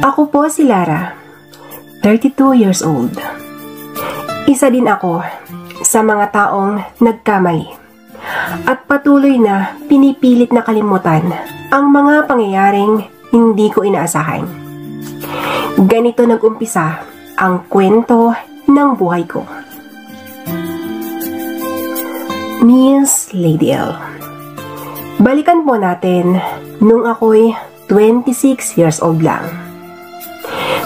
Ako po si Lara, 32 years old. Isa din ako sa mga taong nagkamali at patuloy na pinipilit na kalimutan ang mga pangyayaring hindi ko inaasahan. Ganito nag-umpisa ang kwento ng buhay ko. Miss Lady L. Balikan po natin nung ako'y 26 years old lang.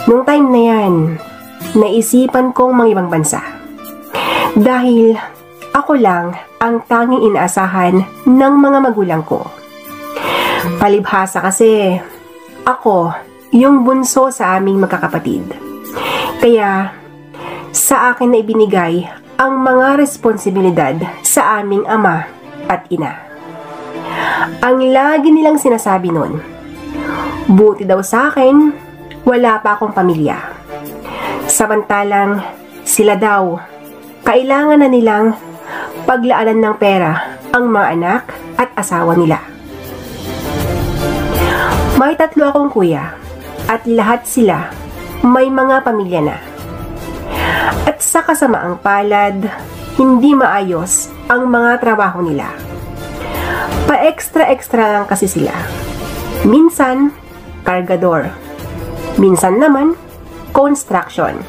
Nung time na yan, naisipan kong mang-ibang bansa. Dahil ako lang ang tanging inaasahan ng mga magulang ko. Palibhasa kasi, ako yung bunso sa aming magkakapatid. Kaya, sa akin na ibinigay ang mga responsibilidad sa aming ama at ina. Ang lagi nilang sinasabi nun, buti daw sa akin, wala pa akong pamilya. Samantalang sila daw, kailangan na nilang paglaanan ng pera ang mga anak at asawa nila. May 3 akong kuya at lahat sila may mga pamilya na. At sa kasamaang palad, hindi maayos ang mga trabaho nila. Pa-extra-extra lang kasi sila. Minsan, kargador. Minsan naman, construction.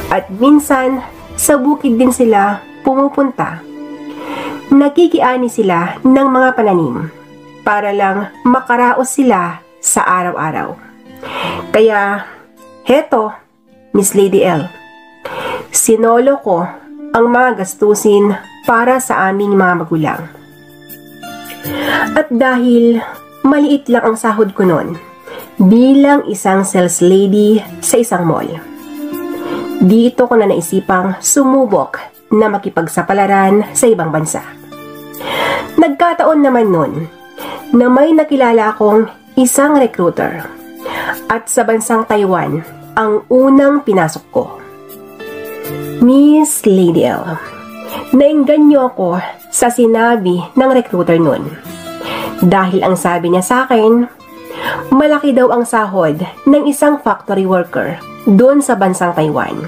At minsan, sa bukid din sila pumupunta. Nakikiani sila ng mga pananim para lang makaraos sila sa araw-araw. Kaya, heto, Miss Lady L, sinolo ko ang mga gastusin para sa aming mga magulang. At dahil maliit lang ang sahod ko noon, bilang isang sales lady sa isang mall, dito ko na naisipang sumubok na makipagsapalaran sa ibang bansa. Nagkataon naman nun na may nakilala akong isang recruiter at sa bansang Taiwan ang unang pinasok ko. Miss Lady L, naengganyo ako sa sinabi ng recruiter nun. Dahil ang sabi niya sa akin, malaki daw ang sahod ng isang factory worker doon sa bansang Taiwan.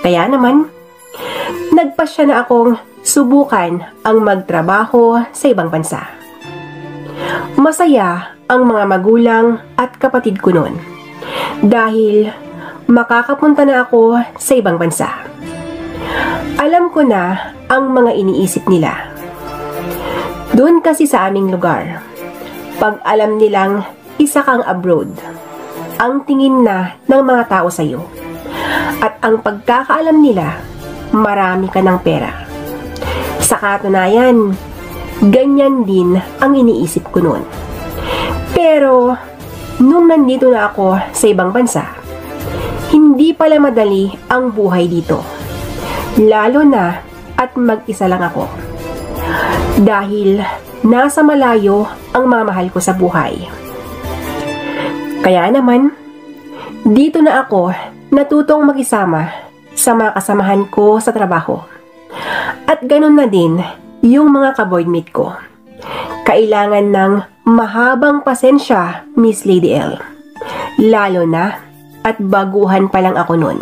Kaya naman, nagpasya na akong subukan ang magtrabaho sa ibang bansa. Masaya ang mga magulang at kapatid ko noon dahil makakapunta na ako sa ibang bansa. Alam ko na ang mga iniisip nila. Doon kasi sa aming lugar, pag alam nilang isa kang abroad, ang tingin na ng mga tao sa iyo. At ang pagkakaalam nila, marami ka ng pera. Sa katunayan, ganyan din ang iniisip ko noon. Pero, nung nandito na ako sa ibang bansa, hindi pala madali ang buhay dito. Lalo na at mag-isa lang ako. Dahil nasa malayo ang mga mahal ko sa buhay. Kaya naman, dito na ako natutong makisama sa mga kasamahan ko sa trabaho. At ganun na din yung mga ka-boardmate ko. Kailangan ng mahabang pasensya, Miss Lady L. Lalo na at baguhan pa lang ako nun.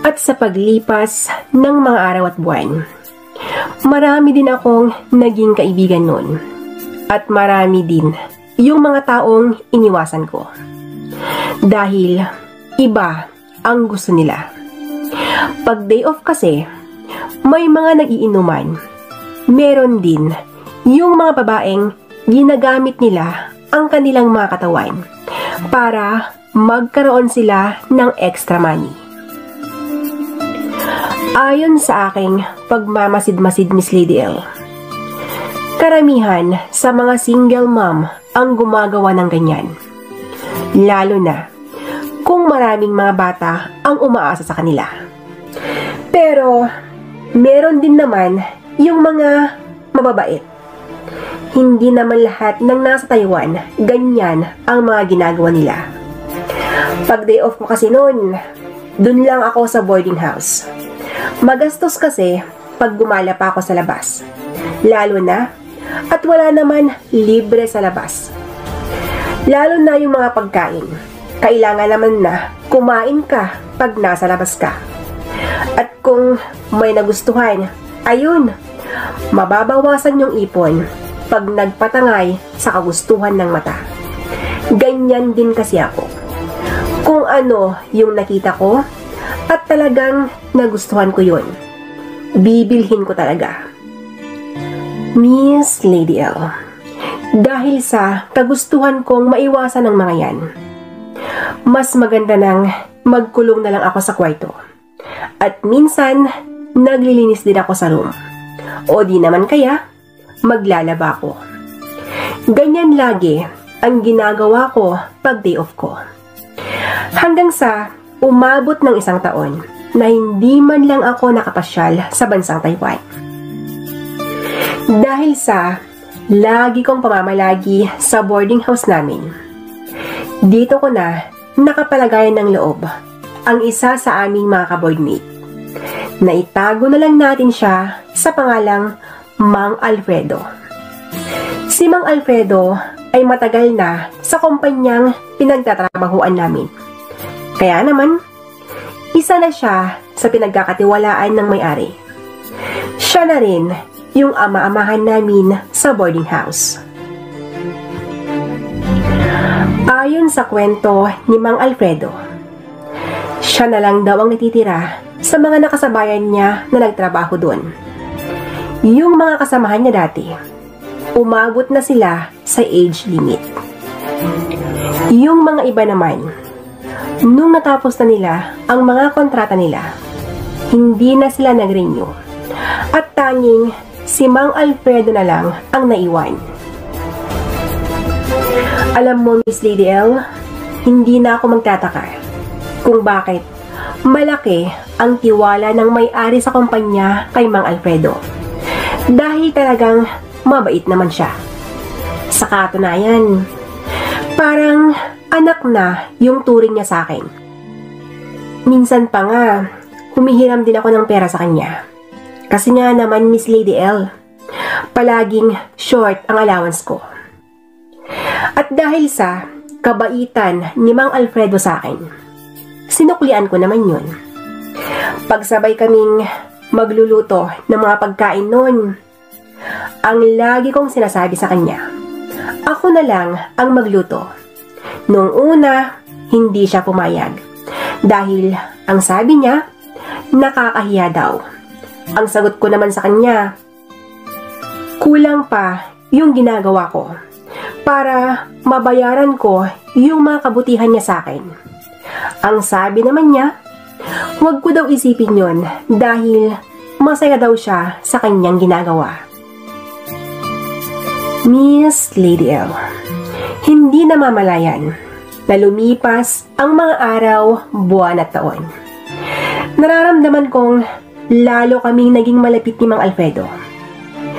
At sa paglipas ng mga araw at buwan, marami din akong naging kaibigan nun. At marami din yung mga taong iniwasan ko. Dahil iba ang gusto nila. Pag day off kasi, may mga nagiinuman. Meron din yung mga babaeng ginagamit nila ang kanilang mga katawan para magkaroon sila ng extra money. Ayon sa aking pagmamasid-masid, Miss Lady L, karamihan sa mga single mom ang gumagawa ng ganyan. Lalo na kung maraming mga bata ang umaasa sa kanila. Pero, meron din naman yung mga mababait. Hindi naman lahat ng nasa Taiwan ganyan ang mga ginagawa nila. Pag day off ko kasi noon, dun lang ako sa boarding house. Magastos kasi pag gumala pa ako sa labas. Lalo na at wala naman libre sa labas. Lalo na yung mga pagkain. kailangan naman na kumain ka pag nasa labas ka. At kung may nagustuhan, ayun, mababawasan yung ipon pag nagpatangay sa kagustuhan ng mata. Ganyan din kasi ako. Kung ano yung nakita ko at talagang nagustuhan ko yun, bibilhin ko talaga. Miss Lady L, dahil sa kagustuhan kong maiwasan ng mga yan, mas maganda nang magkulong na lang ako sa kwarto. At minsan, naglilinis din ako sa room. O di naman kaya, maglalaba ako. Ganyan lagi ang ginagawa ko pag day off ko. Hanggang sa umabot ng 1 taon na hindi man lang ako nakapasyal sa bansang Taiwan. Dahil sa lagi kong pamamalagi sa boarding house namin, dito ko na nakapalagayan ng loob ang isa sa aming mga ka-boardmate. Naitago na lang natin siya sa pangalang Mang Alfredo. Si Mang Alfredo ay matagal na sa kumpanyang pinagtatrabahuan namin. Kaya naman, isa na siya sa pinagkakatiwalaan ng may-ari. Siya na rin yung ama-amahan namin sa boarding house. Ayon sa kwento ni Mang Alfredo, siya na lang daw ang natitira sa mga nakasabayan niya na nagtrabaho doon. Yung mga kasamahan niya dati, umabot na sila sa age limit. Yung mga iba naman, nung natapos na nila ang mga kontrata nila, hindi na sila nag-renew. At tanging si Mang Alfredo na lang ang naiwan. Alam mo, Miss Lady L, hindi na ako magtataka kung bakit malaki ang tiwala ng may-ari sa kumpanya kay Mang Alfredo. Dahil talagang mabait naman siya. Sa katunayan, parang anak na yung turing niya sa akin. Minsan pa nga, humihiram din ako ng pera sa kanya. Kasi nga naman, Miss Lady L, palaging short ang allowance ko. At dahil sa kabaitan ni Mang Alfredo sa akin, sinuklian ko naman yun. Pagsabay kaming magluluto ng mga pagkain noon, ang lagi kong sinasabi sa kanya, ako na lang ang magluto. Noong una, hindi siya pumayag. Dahil ang sabi niya, nakakahiya daw. Ang sagot ko naman sa kanya, kulang pa yung ginagawa ko para mabayaran ko yung mga kabutihan niya sa akin. Ang sabi naman niya, huwag ko daw isipin yon dahil masaya daw siya sa kanyang ginagawa. Miss Lady L, hindi namamalayan na lumipas ang mga araw, buwan at taon. Nararamdaman kong lalo kaming naging malapit ni Mang Alfredo.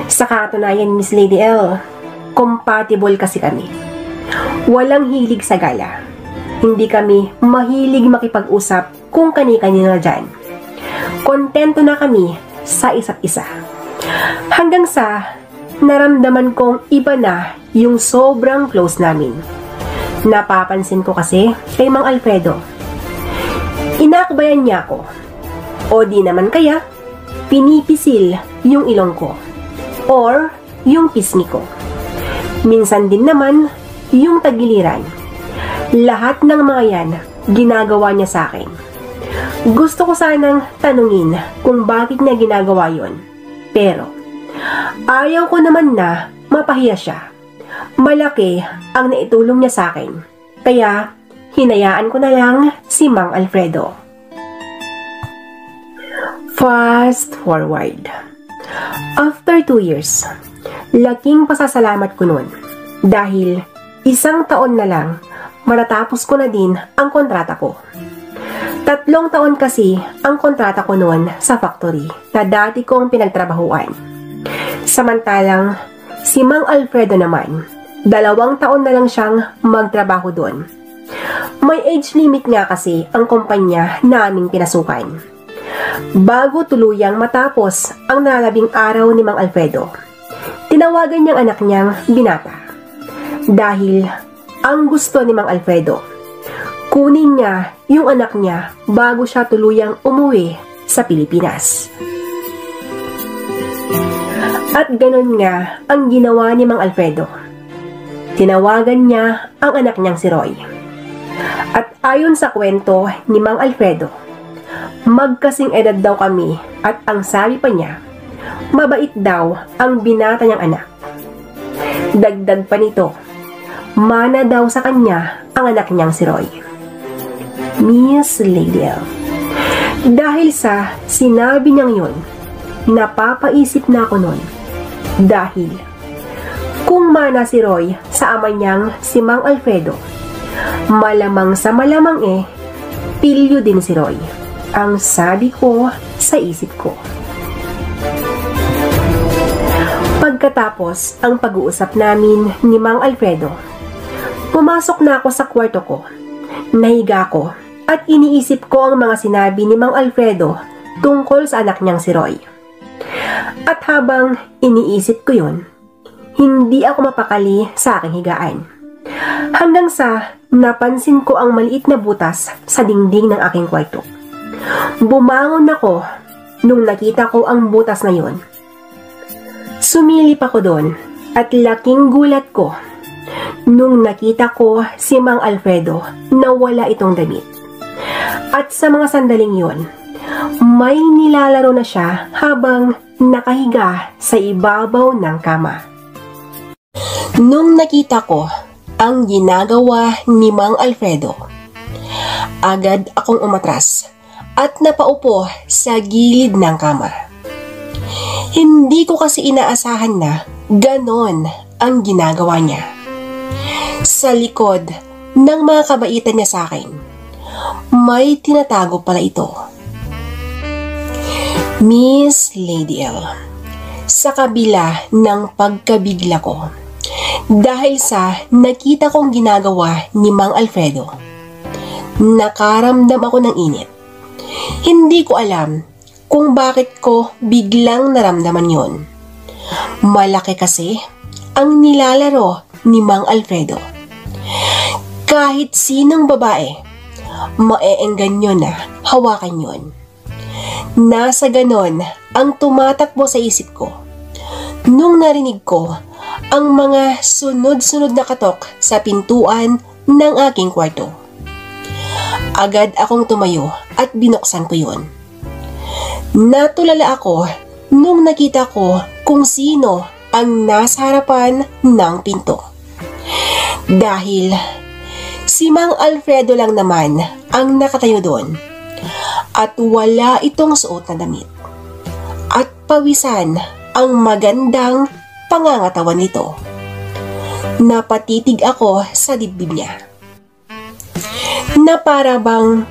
Sa katunayan, Miss Lady L, compatible kasi kami. Walang hilig sa gala. Hindi kami mahilig makipag-usap kung kani-kanina dyan. Kontento na kami sa isa't isa. Hanggang sa naramdaman kong iba na yung sobrang close namin. Napapansin ko kasi kay Mang Alfredo, inakbayan niya ako. O di naman kaya, pinipisil yung ilong ko. Or yung pisngi ko. Minsan din naman, yung tagiliran. Lahat ng mga yan, ginagawa niya sa akin. Gusto ko sanang tanungin kung bakit niya ginagawa yon. Pero, ayaw ko naman na mapahiya siya. Malaki ang naitulong niya sa akin. Kaya, hinayaan ko na lang si Mang Alfredo. Fast forward. After 2 years, laking pasasalamat ko nun. Dahil 1 taon na lang, matatapos ko na din ang kontrata ko. 3 taon kasi ang kontrata ko noon sa factory na dati kong pinagtrabahuan. Samantalang, si Mang Alfredo naman, 2 taon na lang siyang magtrabaho doon. May age limit nga kasi ang kumpanya naming pinasukan. Bago tuluyang matapos ang nalalabing araw ni Mang Alfredo, tinawagan niyang anak niyang binata. Dahil ang gusto ni Mang Alfredo, Kunin niya yung anak niya bago siya tuluyang umuwi sa Pilipinas. At ganon nga ang ginawa ni Mang Alfredo. Tinawagan niya ang anak niyang si Roy. At ayon sa kwento ni Mang Alfredo, magkasing edad daw kami at ang sabi pa niya, mabait daw ang binata niyang anak. Dagdag pa nito, mana daw sa kanya ang anak niyang si Roy. Miss Lady L. Dahil sa sinabi niyang yun, napapaisip na ako nun. Dahil kung mana si Roy sa ama niyang si Mang Alfredo, malamang sa malamang pilyo din si Roy. Ang sabi ko sa isip ko. Pagkatapos ang pag-uusap namin ni Mang Alfredo, pumasok na ako sa kwarto ko. Nahiga ko at iniisip ko ang mga sinabi ni Mang Alfredo tungkol sa anak niyang si Roy. At habang iniisip ko yun, hindi ako mapakali sa aking higaan. Hanggang sa napansin ko ang maliit na butas sa dingding ng aking kwarto. Bumangon ako nung nakita ko ang butas na yun. Sumilip ako doon at laking gulat ko nung nakita ko si Mang Alfredo na wala itong damit. At sa mga sandaling yun, may nilalaro na siya habang nakahiga sa ibabaw ng kama. Nung nakita ko ang ginagawa ni Mang Alfredo, agad akong umatras at napaupo sa gilid ng kama. Hindi ko kasi inaasahan na ganon ang ginagawa niya. Sa likod ng mga kabaitan niya sa akin, may tinatago pala ito. Miss Lady L, sa kabila ng pagkabigla ko, dahil sa nakita kong ginagawa ni Mang Alfredo, nakaramdam ako ng init. Hindi ko alam kung bakit ko biglang naramdaman yon. Malaki kasi ang nilalaro ni Mang Alfredo. Kahit sinong babae, maeenggan nyo na hawakan yon. Nasa ganon ang tumatakbo sa isip ko nung narinig ko ang mga sunod-sunod na katok sa pintuan ng aking kwarto. Agad akong tumayo at binuksan ko yun. Natulala ako nung nakita ko kung sino ang nasa harapan ng pinto. Dahil si Mang Alfredo lang naman ang nakatayo doon at wala itong suot na damit. At pawisan ang magandang pangangatawan nito. Napatitig ako sa dibdib niya. Na para bang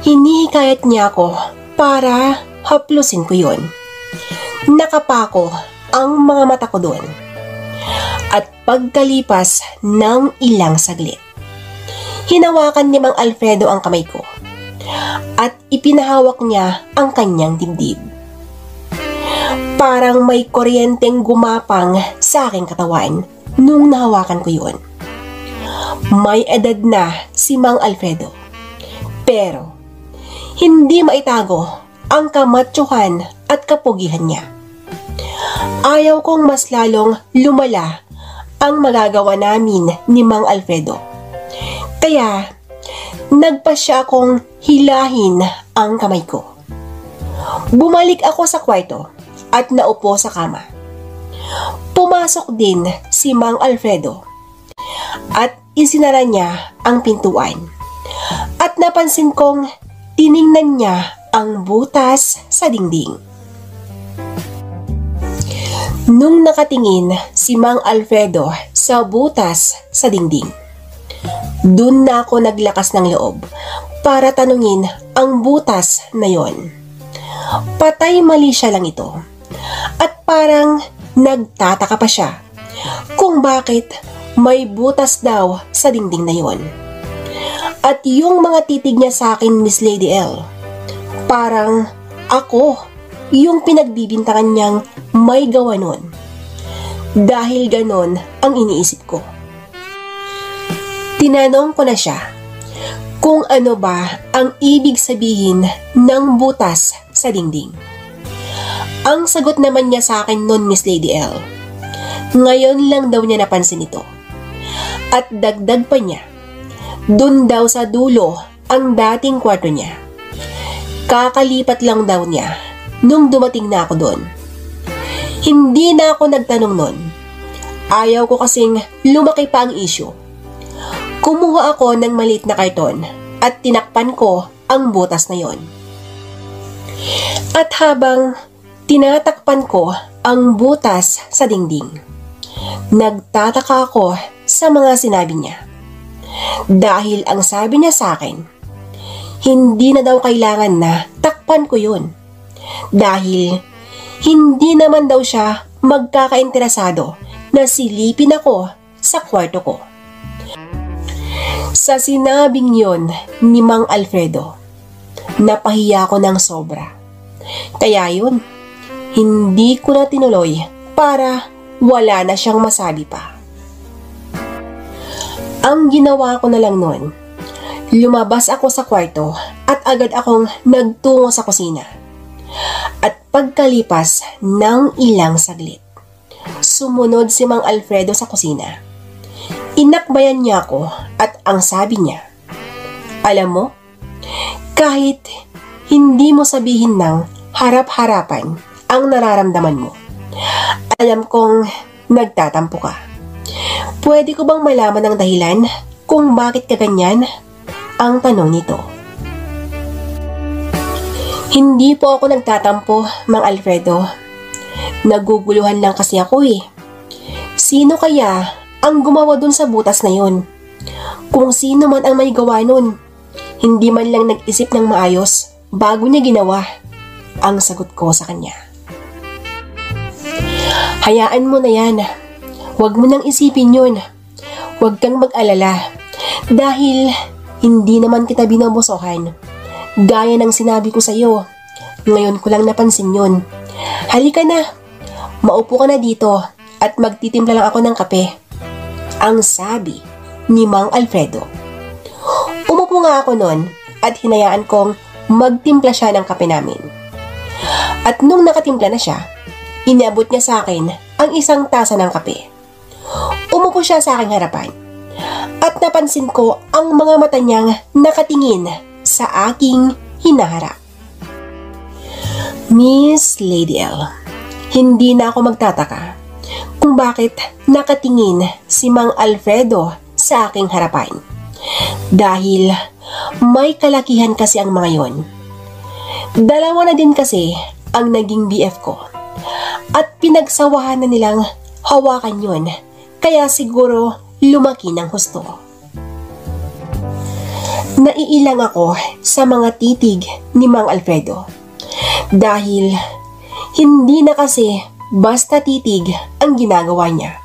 hinihikayat niya ako para haplusin ko yun. Nakapako ang mga mata ko doon. At pagkalipas ng ilang saglit, hinawakan ni Mang Alfredo ang kamay ko at ipinahawak niya ang kanyang dibdib. Parang may kuryenteng gumapang sa aking katawan nung nahawakan ko yun. May edad na si Mang Alfredo, pero hindi maitago ang kamatsuhan at kapugihan niya. Ayaw kong mas lalong lumala ang magagawa namin ni Mang Alfredo. Kaya nagpasya akong hilahin ang kamay ko. Bumalik ako sa kwarto at naupo sa kama. Pumasok din si Mang Alfredo at isinara niya ang pintuan. At napansin kong tiningnan niya ang butas sa dingding. Nung nakatingin si Mang Alfredo sa butas sa dingding, dun na ako naglakas ng loob para tanungin ang butas na yon. Patay mali siya lang ito. At parang nagtataka pa siya kung bakit may butas daw sa dingding na yon. At yung mga titig niya sa akin, Miss Lady L, parang ako yung pinagbibintangan niyang may gawa nun. Dahil ganon ang iniisip ko. Tinanong ko na siya kung ano ba ang ibig sabihin ng butas sa dingding. Ang sagot naman niya sa akin noon, Miss Lady L, ngayon lang daw niya napansin ito. At dagdag pa niya, dun daw sa dulo ang dating kwarto niya. Kakalipat lang daw niya nung dumating na ako doon. Hindi na ako nagtanong noon. Ayaw ko kasing lumaki pa ang issue. Kumuha ako ng maliit na karton at tinakpan ko ang butas na yon. At habang tinatakpan ko ang butas sa dingding, nagtataka ako sa mga sinabi niya. Dahil ang sabi niya sa akin, hindi na daw kailangan na takpan ko yun. Dahil hindi naman daw siya magkakainteresado na silipin ako sa kwarto ko. Sa sinabing yon ni Mang Alfredo, napahiya ko ng sobra. Kaya yun, hindi ko na tinuloy para wala na siyang masabi pa. Ang ginawa ko na lang noon, lumabas ako sa kwarto at agad akong nagtungo sa kusina. At pagkalipas ng ilang saglit, sumunod si Mang Alfredo sa kusina. Inakbayan niya ako at ang sabi niya, alam mo, kahit hindi mo sabihin ng harap-harapan ang nararamdaman mo, alam kong nagtatampo ka. Pwede ko bang malaman ang dahilan kung bakit ka ganyan? Ang tanong nito. Hindi po ako nagtatampo, Mang Alfredo. Naguguluhan lang kasi ako eh. Sino kaya ang gumawa dun sa butas na yon? Kung sino man ang may gawa nun, hindi man lang nag-isip ng maayos bago niya ginawa. Ang sagot ko sa kanya. Hayaan mo na yan. Huwag mo nang isipin yun. Huwag kang mag-alala. Dahil hindi naman kita binobosohan. Gaya ng sinabi ko sa'yo, ngayon ko lang napansin yun. Halika na, maupo ka na dito at magtitimpla lang ako ng kape. Ang sabi ni Mang Alfredo. Umupo nga ako nun at hinayaan kong magtimpla siya ng kape namin. At nung nakatimpla na siya, iniabot niya sa akin ang isang tasa ng kape. Umupo siya sa aking harapan at napansin ko ang mga mata niyang nakatingin sa aking hinaharap. Miss Lady L, hindi na ako magtataka kung bakit nakatingin si Mang Alfredo sa aking harapan. Dahil may kalakihan kasi ang mga yon. Dalawa na din kasi ang naging BF ko. At pinagsawahan na nilang hawakan yon. Kaya siguro lumaki ng husto. Naiilang ako sa mga titig ni Mang Alfredo. Dahil hindi na kasi basta titig ang ginagawa niya.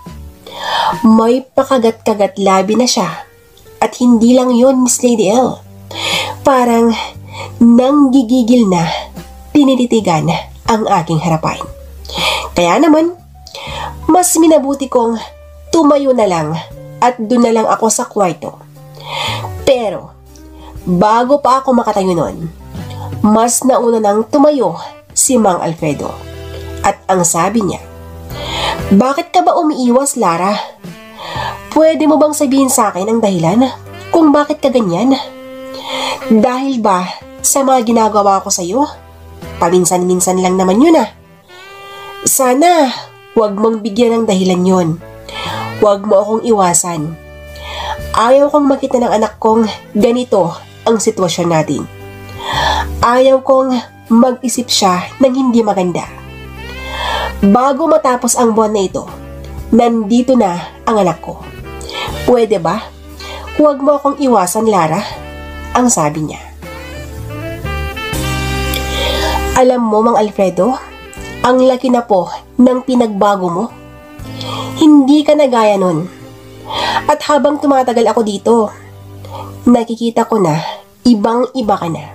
May pakagat-kagat labi na siya. At hindi lang yon, Miss Lady L. Parang nanggigigil na tinititigan ang aking harapan. Kaya naman, mas minabuti kong tumayo na lang at doon na lang ako sa kwarto. Pero, bago pa ako makatayo nun, mas nauna nang tumayo si Mang Alfredo. At ang sabi niya, bakit ka ba umiiwas, Lara? Pwede mo bang sabihin sa akin ang dahilan kung bakit ka ganyan? Dahil ba sa mga ginagawa ko sa'yo? Paminsan-minsan lang naman yun ah. Sana huwag mong bigyan ng dahilan yun. Huwag mo akong iwasan. Ayaw kong makita ng anak kong ganito ang sitwasyon natin. Ayaw kong mag-isip siya ng hindi maganda. Bago matapos ang buwan na ito, nandito na ang anak ko. Pwede ba? Huwag mo akong iwasan, Lara. Ang sabi niya. Alam mo, Mang Alfredo, ang laki na po ng pinagbago mo. Hindi ka na gaya nun. At habang tumatagal ako dito, nakikita ko na ibang-iba ka na.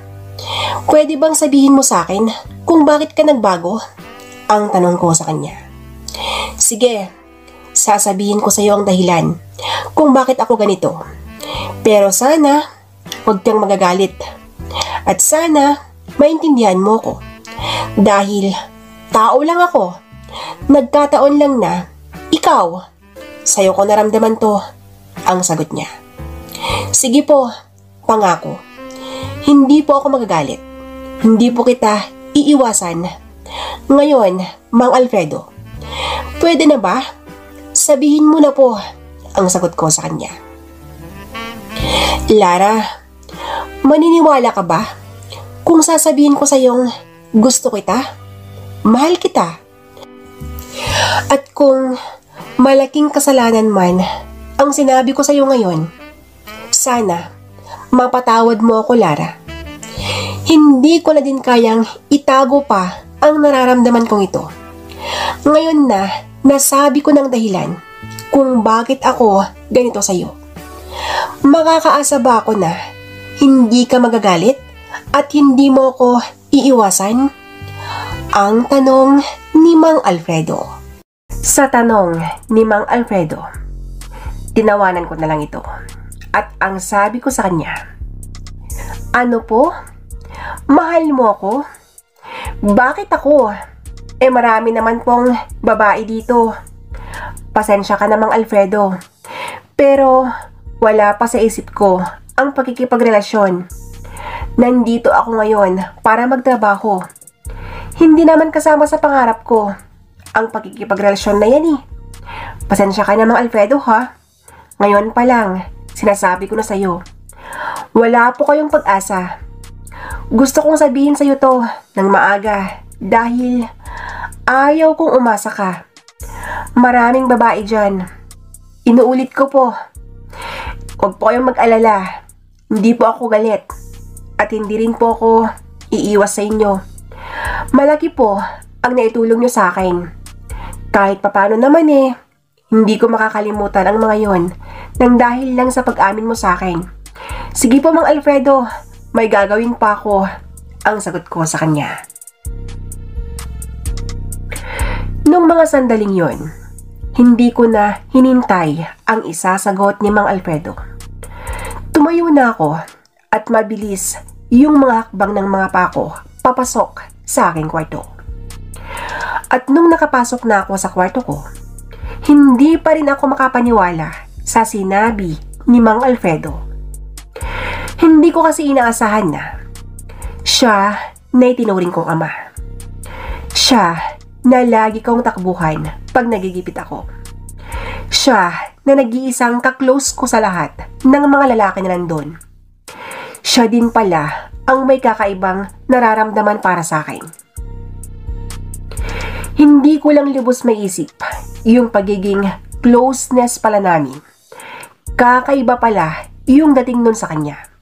Pwede bang sabihin mo sa akin kung bakit ka nagbago? Ang tanong ko sa kanya. Sige, sasabihin ko sa iyo ang dahilan kung bakit ako ganito. Pero sana, huwag kang magagalit. At sana, maintindihan mo ko. Dahil, tao lang ako. Nagkataon lang na, ikaw, sa'yo ko naramdaman to, ang sagot niya. Sige po, pangako. Hindi po ako magagalit. Hindi po kita iiwasan. Ngayon, Mang Alfredo, pwede na ba? Sabihin mo na po, ang sagot ko sa kanya. Lara, maniniwala ka ba kung sasabihin ko sa iyong gusto kita, mahal kita? At kung malaking kasalanan man ang sinabi ko sa iyo ngayon, sana mapatawad mo ako, Lara. Hindi ko na din kayang itago pa ang nararamdaman kong ito. Ngayon na nasabi ko ng dahilan kung bakit ako ganito sa iyo. Makakaasa ba ako na hindi ka magagalit at hindi mo ko iiwasan? Ang tanong ni Mang Alfredo. Sa tanong ni Mang Alfredo, tinawanan ko na lang ito. At ang sabi ko sa kanya, ano po? Mahal mo ako? Bakit ako? Marami naman pong babae dito. Pasensya ka na, Mang Alfredo. Pero wala pa sa isip ko ang pagkikipagrelasyon. Nandito ako ngayon para magtrabaho. Hindi naman kasama sa pangarap ko ang pagkikipagrelasyon na yan eh. Pasensya ka na, Mang Alfredo, ha? Ngayon pa lang, sinasabi ko na sa'yo. Wala po kayong pag-asa. Gusto kong sabihin sa'yo to ng maaga dahil ayaw kong umasa ka. Maraming babae dyan. Inuulit ko po. Huwag po kayong mag-alala. Hindi po ako galit. At hindi rin po ako iiwas sa inyo. Malaki po ang naitulong nyo sa akin. Kahit papano naman hindi ko makakalimutan ang mga yon nang dahil lang sa pag-amin mo sa akin. Sige po, Mang Alfredo. May gagawin pa ako, ang sagot ko sa kanya. Nung mga sandaling yon, hindi ko na hinintay ang isasagot ni Mang Alfredo. Tumayo na ako at mabilis yung mga hakbang ng mga pako papasok sa aking kwarto. At nung nakapasok na ako sa kwarto ko, hindi pa rin ako makapaniwala sa sinabi ni Mang Alfredo. Hindi ko kasi inaasahan na siya na itinuring kong ama. Siya na lagi kong takbuhan pag nagigipit ako. Siya na nag-iisang kaklose ko sa lahat ng mga lalaki na nandun. Siya din pala ang may kakaibang nararamdaman para sa akin. Hindi ko lang lubos maisip yung pagiging closeness pala namin. Kakaiba pala yung dating nun sa kanya.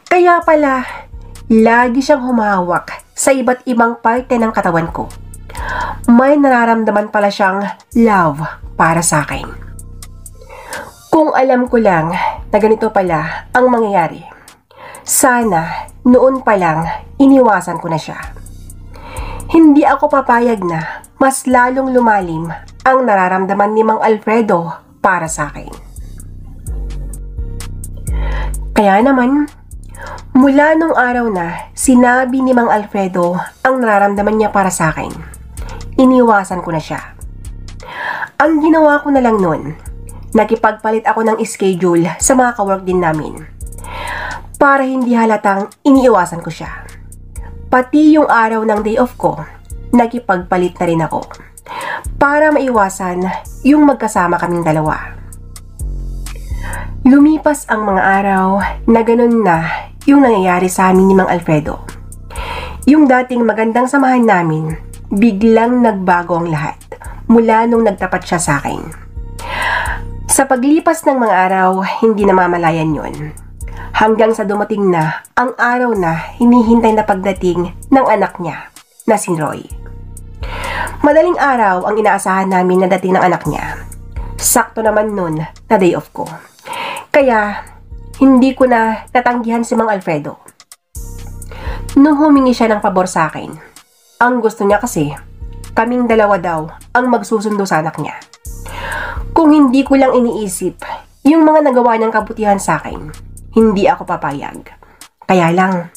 Kaya pala, lagi siyang humahawak sa iba't ibang parte ng katawan ko. May nararamdaman pala siyang love para sa akin. Kung alam ko lang na ganito pala ang mangyayari, sana noon pa lang iniwasan ko na siya. Hindi ako papayag na mas lalong lumalim ang nararamdaman ni Mang Alfredo para sa akin. Kaya naman, mula nung araw na sinabi ni Mang Alfredo ang nararamdaman niya para sa akin, iniwasan ko na siya. Ang ginawa ko na lang nun, nakipagpalit ako ng schedule sa mga kawork din namin para hindi halatang iniiwasan ko siya. Pati yung araw ng day off ko, nakipagpalit na rin ako para maiwasan yung magkasama kaming dalawa. Lumipas ang mga araw na ganun na yung nangyayari sa amin ni Mang Alfredo. Yung dating magandang samahan namin, biglang nagbago ang lahat mula nung nagtapat siya sa akin. Sa paglipas ng mga araw, hindi namamalayan yun. Hanggang sa dumating na ang araw na hinihintay na pagdating ng anak niya na si Roy. Madaling araw ang inaasahan namin na dating ng anak niya. Sakto naman nun na day off ko. Kaya, hindi ko na natanggihan si Mang Alfredo. Nung humingi siya ng pabor sa akin, ang gusto niya kasi, kaming dalawa daw ang magsusundo sa anak niya. Kung hindi ko lang iniisip yung mga nagawa niyang kabutihan sa akin, hindi ako papayag. Kaya lang,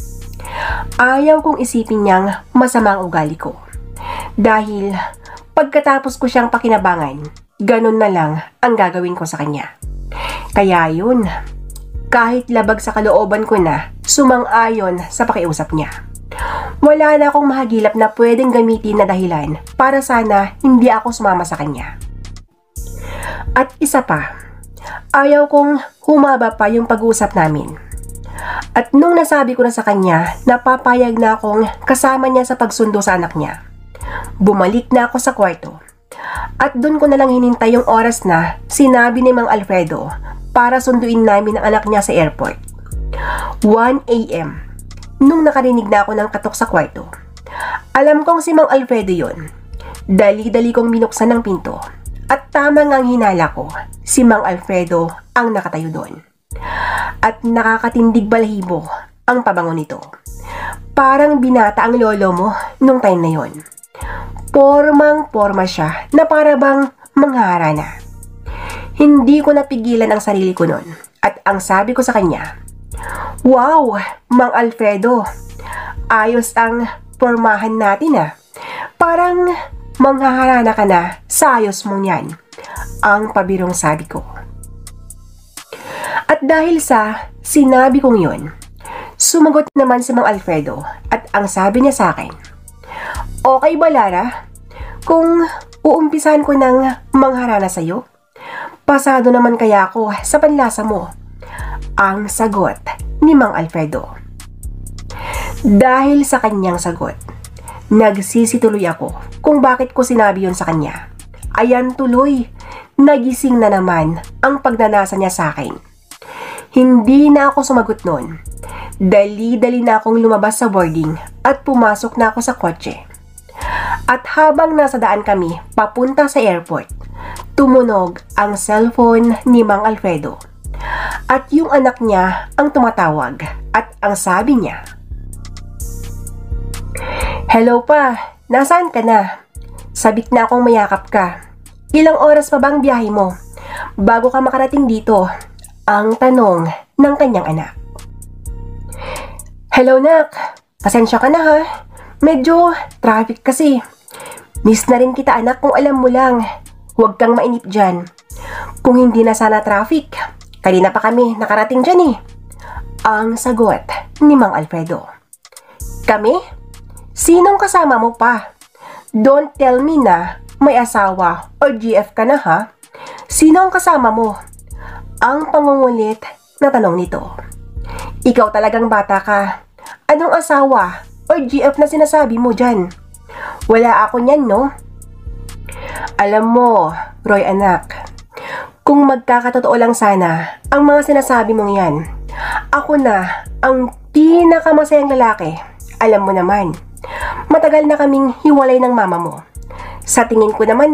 ayaw kong isipin niyang masama ang ugali ko. Dahil pagkatapos ko siyang pakinabangan, ganun na lang ang gagawin ko sa kanya. Kaya yun, kahit labag sa kalooban ko na sumang-ayon sa pakiusap niya. Wala na akong mahagilap na pwedeng gamitin na dahilan para sana hindi ako sumama sa kanya. At isa pa, ayaw kong humaba pa yung pag-uusap namin. At nung nasabi ko na sa kanya na papayag na akong kasama niya sa pagsundo sa anak niya, bumalik na ako sa kwarto. At doon ko na lang hinintay yung oras na sinabi ni Mang Alfredo para sunduin namin ang anak niya sa airport. 1 a.m. Nung nakarinig na ako ng katok sa kwarto. Alam kong si Mang Alfredo yun. Dali-dali kong binuksan ng pinto. At tama ngang hinala ko, si Mang Alfredo ang nakatayo doon. At nakakatindig balahibo ang pabango nito. Parang binata ang lolo mo nung time na yon. Pormang-porma siya na para bang mangharana. Hindi ko napigilan ang sarili ko noon. At ang sabi ko sa kanya, "Wow, Mang Alfredo, ayos ang pormahan natin ah. Parang manghaharana ka na sa ayos mong yan." Ang pabirong sabi ko. At dahil sa sinabi kong yun, sumagot naman si Mang Alfredo at ang sabi niya sa akin, "Okay ba, Lara? Kung uumpisahan ko ng mangharana sa'yo, pasado naman kaya ako sa panlasa mo?" Ang sagot ni Mang Alfredo. Dahil sa kanyang sagot, nagsisituloy ako kung bakit ko sinabi yun sa kanya. Ayan tuloy, nagising na naman ang pagnanasa niya sa akin. Hindi na ako sumagot noon. Dali-dali na akong lumabas sa boarding at pumasok na ako sa kotse. At habang nasa daan kami papunta sa airport, tumunog ang cellphone ni Mang Alfredo. At yung anak niya ang tumatawag at ang sabi niya, "Hello pa, nasaan ka na? Sabik na akong mayakap ka. Ilang oras pa bang biyahe mo bago ka makarating dito?" Ang tanong ng kanyang anak. "Hello nak, pasensya ka na ha. Medyo traffic kasi. Miss na rin kita anak kung alam mo lang. Huwag kang mainip dyan. Kung hindi na sana traffic, kanina pa kami nakarating dyan eh." Ang sagot ni Mang Alfredo. "Kami? Sinong kasama mo pa? Don't tell me na may asawa or GF ka na ha. Sino ang kasama mo?" Ang pangungulit na tanong nito. "Ikaw talagang bata ka. Anong asawa or GF na sinasabi mo dyan? Wala ako niyan, no?" Alam mo, Roy anak, kung magkakatotoo lang sana ang mga sinasabi mong yan, ako na ang pinakamasayang lalaki. Alam mo naman, matagal na kaming hiwalay ng mama mo. Sa tingin ko naman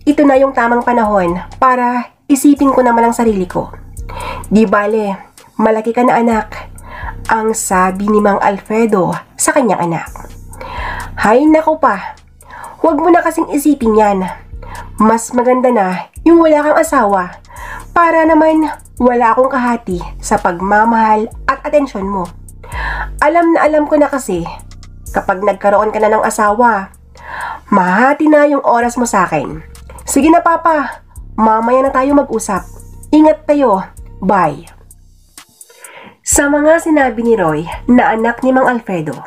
ito na yung tamang panahon para isipin ko naman ang sarili ko. Di bale, malaki ka na anak. Ang sabi ni Mang Alfredo sa kanyang anak. Hay nako pa, huwag mo na kasing isipin yan. Mas maganda na yung wala kang asawa para naman wala akong kahati sa pagmamahal at atensyon mo. Alam na alam ko na kasi, kapag nagkaroon ka na ng asawa, mahati na yung oras mo sa akin. Sige na papa, mamaya na tayo mag-usap. Ingat kayo. Bye. Sa mga sinabi ni Roy na anak ni Mang Alfredo,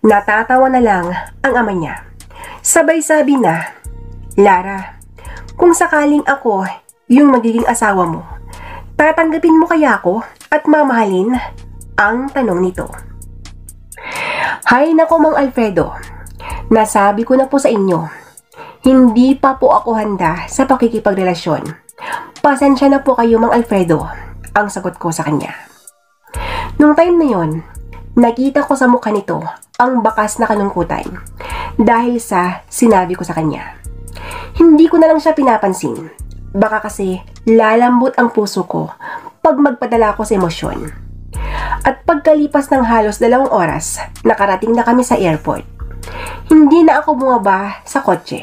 natatawa na lang ang ama niya. Sabay sabi na, "Lara, kung sakaling ako yung magiging asawa mo, tatanggapin mo kaya ako at mamahalin?" Ang tanong nito. Hay nako Mang Alfredo, nasabi ko na po sa inyo, hindi pa po ako handa sa pakikipagrelasyon. Pasensya na po kayo Mang Alfredo, ang sagot ko sa kanya. Nung time na yon, nakita ko sa mukha nito ang bakas na kalungkutan dahil sa sinabi ko sa kanya. Hindi ko na lang siya pinapansin. Baka kasi lalambot ang puso ko pag magpadala ko sa emosyon. At pagkalipas ng halos 2 oras, nakarating na kami sa airport. Hindi na ako bumaba sa kotse.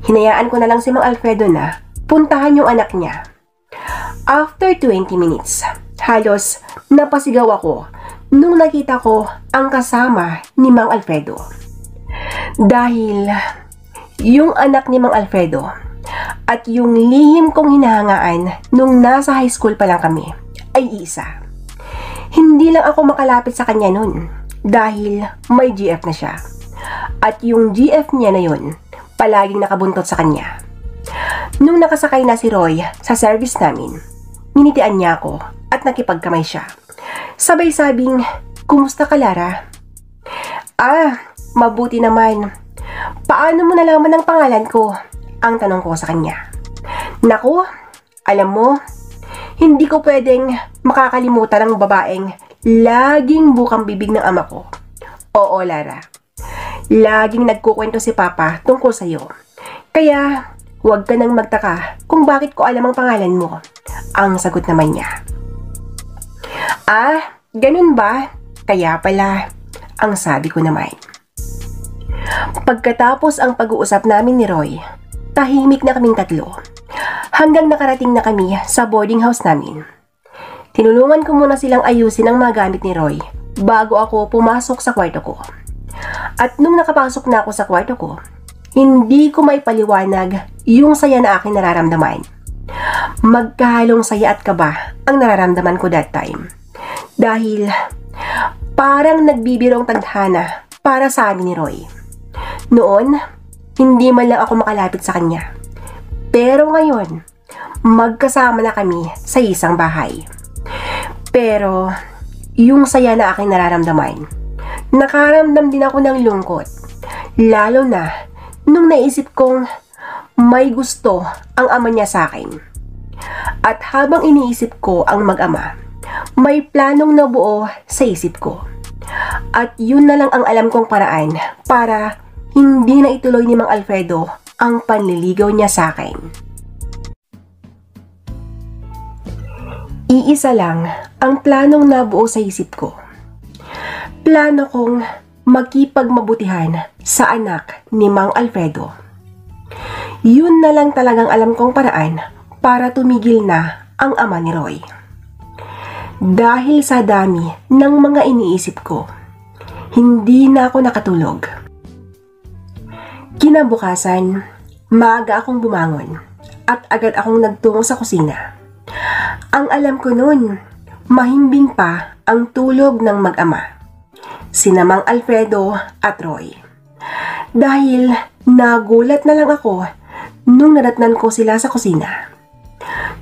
Hinayaan ko na lang si Mang Alfredo na puntahan yung anak niya. After 20 minutes, Halos napasigaw ako nung nakita ko ang kasama ni Mang Alfredo. Dahil yung anak ni Mang Alfredo at yung lihim kong hinahangaan nung nasa high school pa lang kami ay isa. Hindi lang ako makalapit sa kanya nun dahil may GF na siya. At yung GF niya na yun, palaging nakabuntot sa kanya. Nung nakasakay na si Roy sa service namin, ninitian niya ako at nakipagkamay siya. Sabay sabing, "Kumusta ka, Lara?" Mabuti naman. Paano mo nalaman ang pangalan ko?" Ang tanong ko sa kanya. Naku, alam mo, hindi ko pwedeng makakalimutan ang babaeng laging bukang bibig ng ama ko. Oo, Lara. Laging nagkukwento si Papa tungkol sa'yo. Kaya, huwag ka nang magtaka kung bakit ko alam ang pangalan mo. Ang sagot naman niya. Ganun ba? Kaya pala, ang sabi ko naman. Pagkatapos ang pag-uusap namin ni Roy, tahimik na kaming tatlo. Hanggang nakarating na kami sa boarding house namin. Tinulungan ko muna silang ayusin ang mga gamit ni Roy bago ako pumasok sa kwarto ko. At nung nakapasok na ako sa kwarto ko, hindi ko may paliwanag yung saya na aking nararamdaman. Magkahalong saya at kaba ang nararamdaman ko that time. Dahil parang nagbibirong tadhana para sa amin ni Roy. Noon, hindi man lang ako makalapit sa kanya. Pero ngayon, magkasama na kami sa isang bahay. Pero, yung saya na aking nararamdaman, nakaramdam din ako ng lungkot. Lalo na, nung naisip kong may gusto ang ama niya sa akin. At habang iniisip ko ang mag-ama, may planong nabuo sa isip ko. At yun na lang ang alam kong paraan para hindi na ituloy ni Mang Alfredo ang panliligaw niya sa akin. Iisa lang ang planong nabuo sa isip ko. Plano kong makipagmabutihan sa anak ni Mang Alfredo. Yun na lang talagang alam kong paraan para tumigil na ang ama ni Roy. Dahil sa dami ng mga iniisip ko, hindi na ako nakatulog. Kinabukasan, maaga akong bumangon at agad akong nagtungo sa kusina. Ang alam ko noon, mahimbing pa ang tulog ng mag-ama, sina Mang Alfredo at Roy. Dahil nagulat na lang ako nung nadatnan ko sila sa kusina.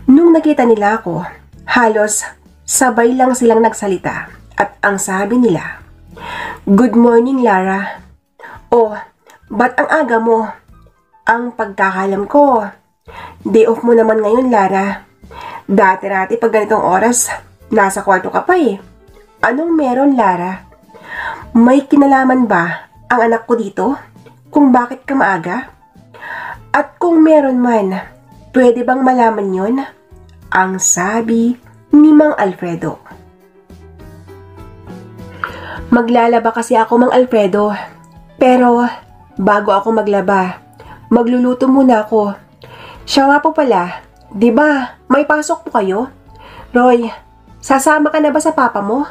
Nung nakita nila ako, halos sabay lang silang nagsalita at ang sabi nila, "Good morning, Lara." "Oh, ba't ang aga mo?" "Ang pagkakalam ko, day off mo naman ngayon, Lara. Dati-rati pag ganitong oras, nasa kwarto ka pa eh. Anong meron, Lara? May kinalaman ba ang anak ko dito kung bakit ka maaga? At kung meron man, pwede bang malaman yon?" Ang sabi ni Mang Alfredo. Maglalaba kasi ako, Mang Alfredo. Pero bago ako maglaba, magluluto muna ako. Siya nga po pala, di ba may pasok po kayo? Roy, sasama ka na ba sa papa mo?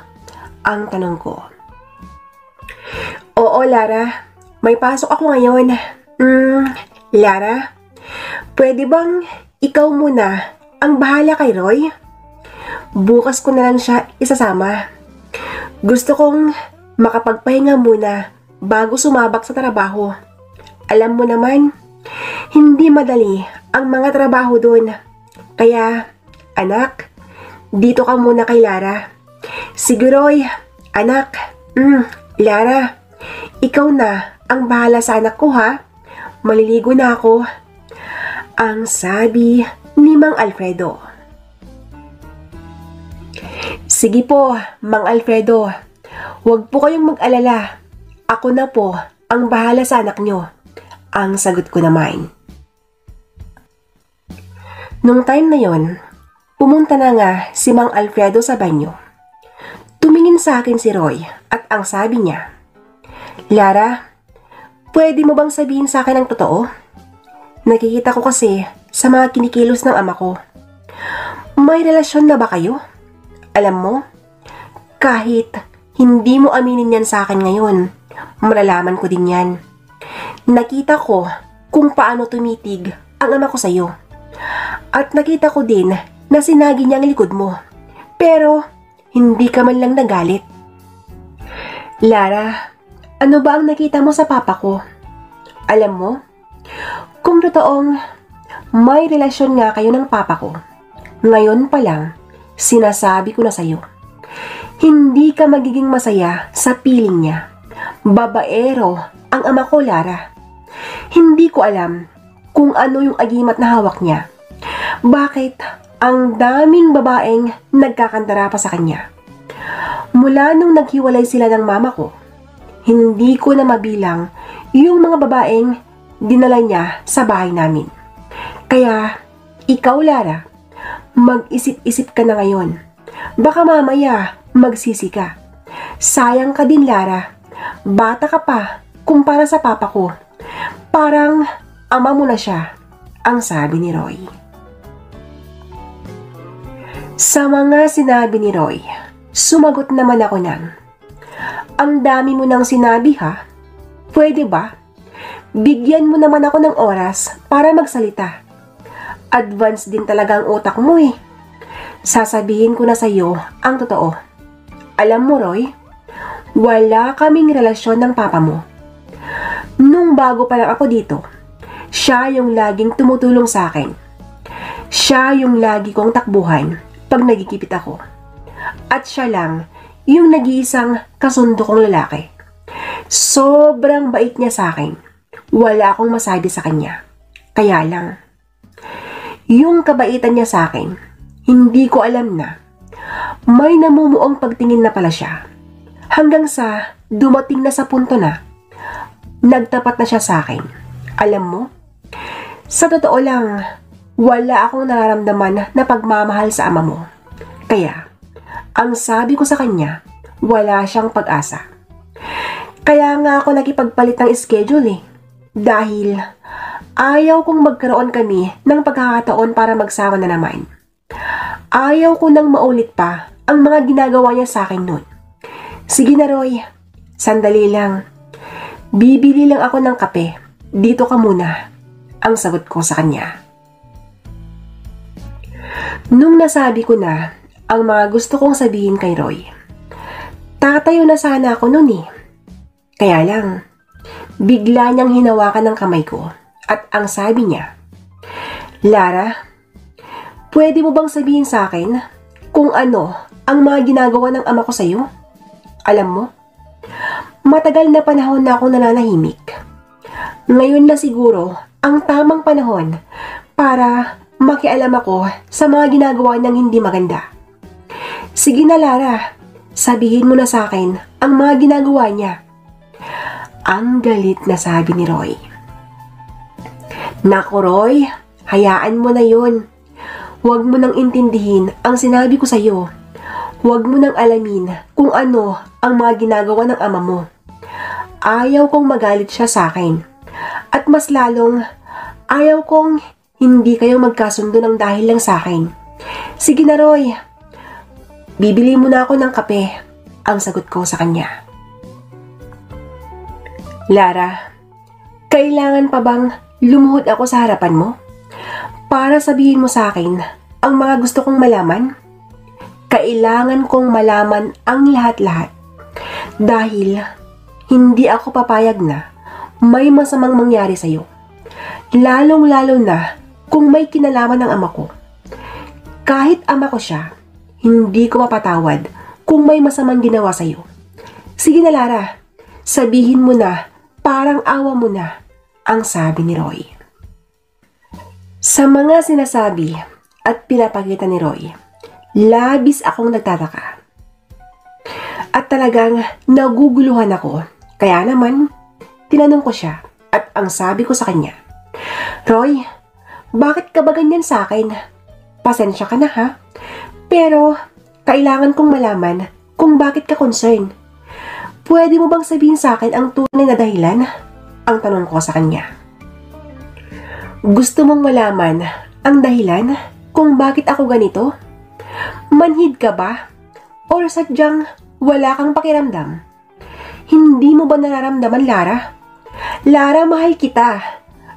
Ang tanong ko. Oo, Lara. May pasok ako ngayon. Lara, pwede bang ikaw muna ang bahala kay Roy? Bukas ko na lang siya isasama. Gusto kong makapagpahinga muna bago sumabak sa trabaho. Alam mo naman, hindi madali ang mga trabaho doon. Kaya, anak, dito ka muna kay Lara. Sige, Roy, anak, Lara, ikaw na ang bahala sa anak ko, ha? Maliligo na ako. Ang sabi ni Mang Alfredo. Sige po, Mang Alfredo. Huwag po kayong mag-alala. Ako na po ang bahala sa anak nyo. Ang sagot ko naman. Nung time na yon, pumunta na nga si Mang Alfredo sa banyo. Tumingin sa akin si Roy at ang sabi niya, Lara, pwede mo bang sabihin sa akin ang totoo? Nakikita ko kasi sa mga kinikilos ng ama ko. May relasyon na ba kayo? Alam mo, kahit hindi mo aminin yan sa akin ngayon, malalaman ko din yan. Nakita ko kung paano tumitig ang ama ko sa'yo. At nakita ko din na sinagi niya ang likod mo. Pero, hindi ka man lang nagalit. Lara, ano ba ang nakita mo sa papa ko? Alam mo, kung totoong may relasyon nga kayo ng papa ko, ngayon pa lang, sinasabi ko na sa'yo, hindi ka magiging masaya sa piling niya. Babaero ang ama ko, Lara. Hindi ko alam kung ano yung agimat na hawak niya. Bakit ang daming babaeng nagkakantara pa sa kanya? Mula nung naghiwalay sila ng mama ko, hindi ko na mabilang yung mga babaeng dinala niya sa bahay namin. Kaya, ikaw, Lara, mag-isip-isip ka na ngayon. Baka mamaya magsisi ka. Sayang ka din, Lara. Bata ka pa kumpara sa papa ko. Parang ama mo na siya, ang sabi ni Roy. Sa mga sinabi ni Roy, sumagot naman ako ng, ang dami mo nang sinabi ha? Pwede ba? Bigyan mo naman ako ng oras para magsalita. Advance din talaga ang utak mo eh. Sasabihin ko na sa'yo ang totoo. Alam mo, Roy, wala kaming relasyon ng papa mo. Nung bago pa lang ako dito, siya yung laging tumutulong sa akin. Siya yung lagi kong takbuhan pag nagikipit ako. At siya lang yung nag-iisang kasundo kong lalaki. Sobrang bait niya sa akin. Wala akong masabi sa kanya. Kaya lang, yung kabaitan niya sa akin, hindi ko alam na may namumuong pagtingin na pala siya. Hanggang sa dumating na sa punto na nagtapat na siya sa akin. Alam mo, sa totoo lang, wala akong nararamdaman na pagmamahal sa ama mo. Kaya, ang sabi ko sa kanya, wala siyang pag-asa. Kaya nga ako nakipagpalit ng schedule eh. Dahil ayaw kong magkaroon kami ng pagkakataon para magsama na naman. Ayaw ko nang maulit pa ang mga ginagawa niya sa akin noon. Sige na, Roy, sandali lang. Bibili lang ako ng kape. Dito ka muna, ang sagot ko sa kanya. Nung nasabi ko na ang mga gusto kong sabihin kay Roy, tatayo na sana ako noon eh. Kaya lang, bigla niyang hinawakan ng kamay ko at ang sabi niya, Lara, pwede mo bang sabihin sa akin kung ano ang mga ginagawa ng ama ko sa'yo? Alam mo, matagal na panahon na akong nananahimik. Ngayon na siguro ang tamang panahon para makialam ako sa mga ginagawa niyang hindi maganda. Sige na, Lara, sabihin mo na sa akin ang mga ginagawa niya. Ang galit na sabi ni Roy. Naku, Roy, hayaan mo na yun. Huwag mo nang intindihin ang sinabi ko sa'yo. Huwag mo nang alamin kung ano ang mga ginagawa ng ama mo. Ayaw kong magalit siya sa akin. At mas lalong, ayaw kong hindi kayo magkasundo ng dahil lang sa akin. Sige na, Roy. Bibili mo na ako ng kape, ang sagot ko sa kanya. Lara, kailangan pa bang lumuhod ako sa harapan mo para sabihin mo sa akin ang mga gusto kong malaman? Kailangan kong malaman ang lahat-lahat dahil hindi ako papayag na may masamang mangyari sa'yo. Lalong-lalo na kung may kinalaman ng ama ko. Kahit ama ko siya, hindi ko mapatawad kung may masamang ginawa sa'yo. Sige na, Lara, sabihin mo na, parang awa mo na, ang sabi ni Roy. Sa mga sinasabi at pinapakita ni Roy, labis akong nagtataka. At talagang naguguluhan ako. Kaya naman, tinanong ko siya at ang sabi ko sa kanya, Roy, bakit ka ba ganyan sa akin? Pasensya ka na ha? Pero, kailangan kong malaman kung bakit ka concerned. Pwede mo bang sabihin sa akin ang tunay na dahilan? Ang tanong ko sa kanya. Gusto mong malaman ang dahilan kung bakit ako ganito? Manhid ka ba? Or sadyang wala kang pakiramdam? Hindi mo ba nararamdaman, Lara? Lara, mahal kita.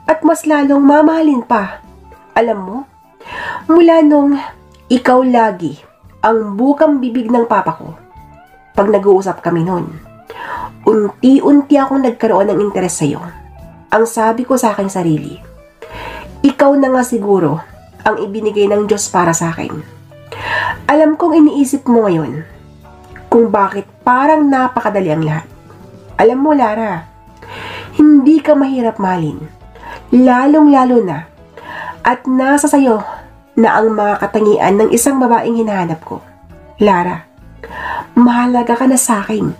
At mas lalong mamahalin pa. Alam mo, mula nung ikaw lagi ang bukang bibig ng papa ko, pag nag-uusap kami noon, unti-unti akong nagkaroon ng interes sa'yo. Ang sabi ko sa aking sarili, ikaw na nga siguro ang ibinigay ng Diyos para sa akin. Alam kong iniisip mo ngayon kung bakit parang napakadali ang lahat. Alam mo, Lara, hindi ka mahirap mahalin, lalong-lalo na, at nasa sayo na ang mga katangian ng isang babaeng hinahanap ko. Lara, mahalaga ka na sa akin,